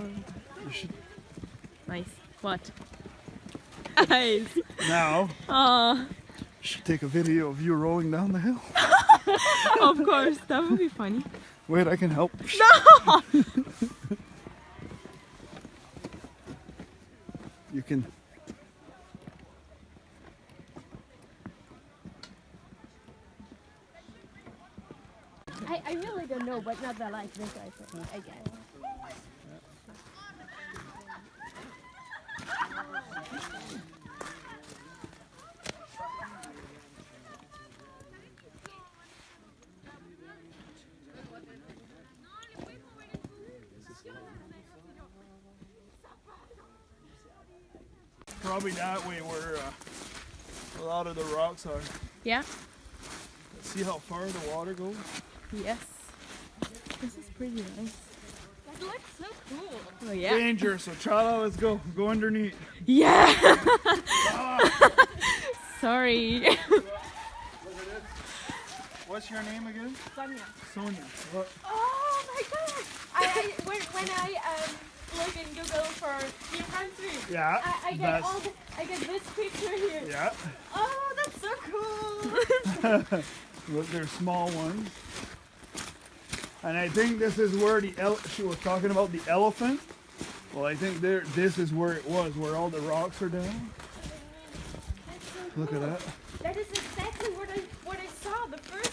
You should. Nice. What? Nice. Now, Oh, you should take a video of you rolling down the hill. of course. That would be funny. Wait, I can help. No! You can. I really don't know, but not that like this, I guess. Probably that way where a lot of the rocks are. Yeah? See how far the water goes? Yes. This is pretty nice. That looks so cool. Oh, yeah. Danger, so Chala, let's go. Go underneath. Yeah! Sorry. Look at this. What's your name again? Sonia. Sonia. What? Oh my god! When I look in Google for new country, Yeah. I get I get this picture here. Yeah. Oh, that's so cool! Look, they're small ones. And I think this is where she was talking about the elephant. Well, I think this is where it was, where all the rocks are down. So Look cool. at that. That is exactly what I saw the first.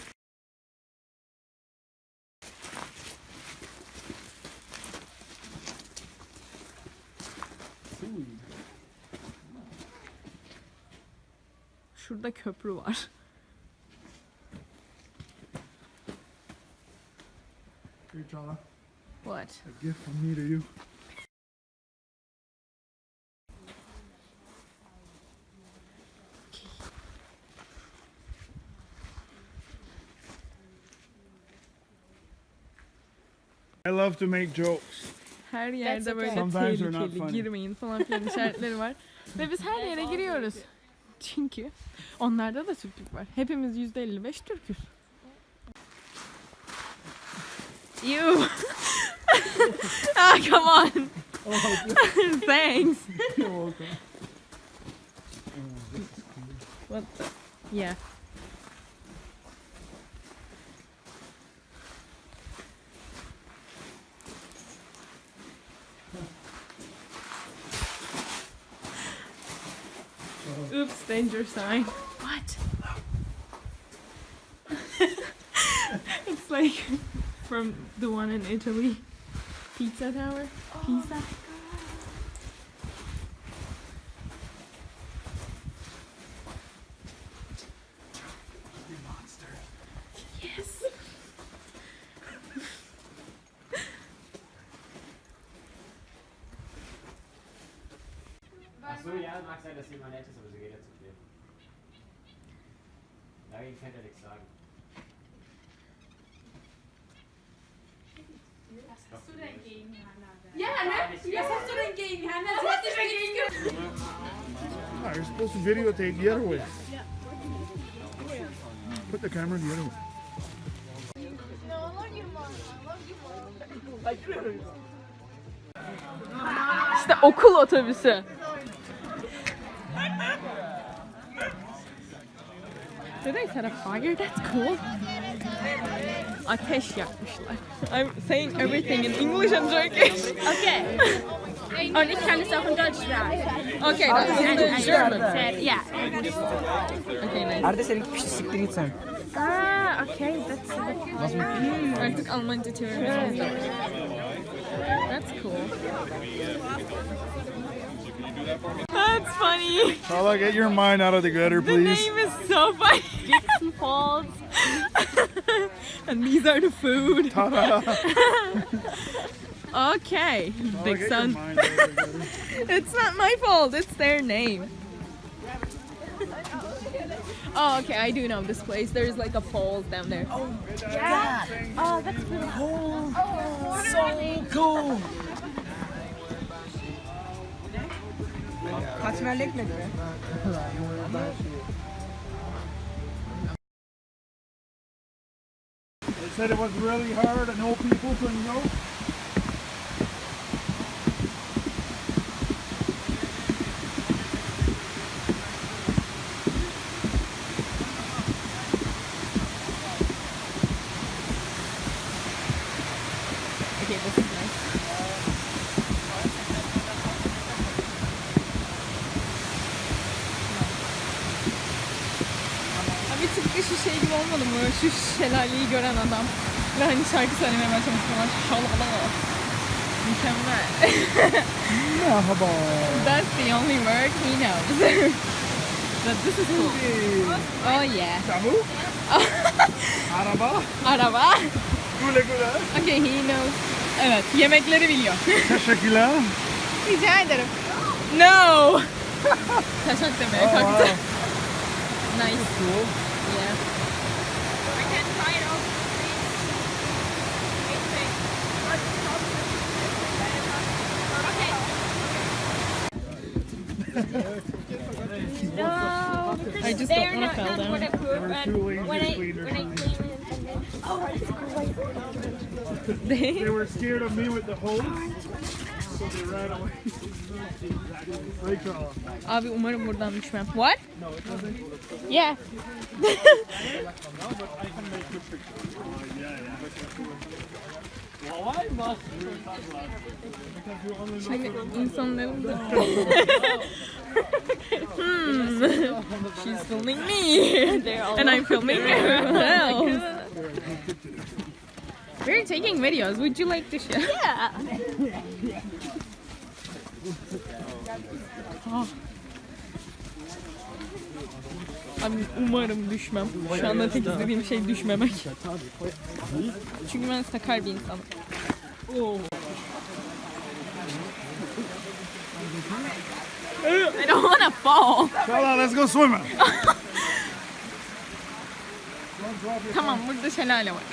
Şurada köprü var. Here, Chala. What? A gift from me to you. I love to make jokes. Her yerde That's böyle okay. Sometimes they're not tehlikeli, funny. girmeyin falan filan işaretleri var. Ve biz her yere giriyoruz. Çünkü onlarda da Türklük var. Hepimiz %55 Türk'üz. You. Ah, come on. Thanks. You're welcome. What the? Yeah. Oops, danger sign. What? It's like from the one in Italy. Pizza Tower. Pizza. Yes. Ach so, ja, mag sein, dass jemand nett ist, aber so geht er zu viel. Dagegen kann er nichts sagen. Was hast du denn gegen Kanada? Ja, ne? Was hast du denn gegen Kanada? Was hast du denn gegen Ah, you're supposed to videotape the other way. Put the camera the other way. No, I love you, Mom. I love you, Mom. İşte okul otobüsü. Did I set a fire? That's cool. Ateş yakmışlar. I'm saying everything in English and Turkish. Okay. Und ich kann es auch in Deutsch sagen. Okay, that's in German. Yeah. Okay, nice. Arda senin pişti siktir git sen. Ah, okay, that's artık Almanca çevirmemiz lazım. That's cool. That's funny. Chala, get your mind out of the gutter, The please. name is so funny. Falls. And these are the food. Ta-da. Okay, Chala, big get son. your mind out of the gutter. It's not my fault, it's their name. Oh, okay, I do know this place. There's like a falls down there. Yeah. Oh, that's really cool. Oh, So cool. Katmerli ekmek mi? They said it was really hard and no people couldn't go. olmadı mı? Şu şelaleyi gören adam. Ve hani şarkı söylemeye başlamış falan. Şalala. Mükemmel. Merhaba. That's the only word he knows. But this is cool. Oh yeah. Tabu. Araba. Araba. Güle güle. Okay, he knows. Evet, yemekleri biliyor. Teşekkürler. Rica ederim. No. Taşak demeye Oh, kalktı. wow. Nice. Cool. Yeah. I can try it out. No, I just they're don't want to not fall down. waterproof. We're And too lazy when to I clean when I their clean it, oh, it's great. They were scared of me with the hose, so they ran away. They crawl. Abi umarım buradan düşmem. What? Yeah. Şimdi insanların da... She's filming me. And I'm filming her else. We're taking videos. Would you like to share? Yeah. Abi umarım düşmem. Şu anda tek istediğim şey düşmemek. Çünkü ben sakar bir insanım. I don't wanna fall. Shala, let's go swimming. Tamam, burada şelale var.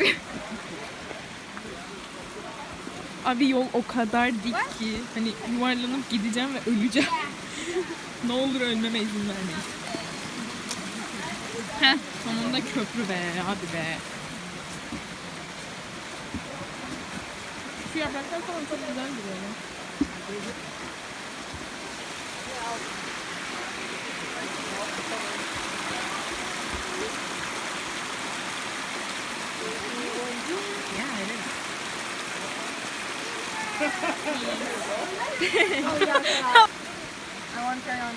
Abi yol o kadar dik ki hani yuvarlanıp gideceğim ve öleceğim. Ne olur ölmeme izin vermeyin. Heh, sonunda köprü be abi be. Şu yapraklar falan çok güzel duruyor ya. Yeah, it is. I want to turn on.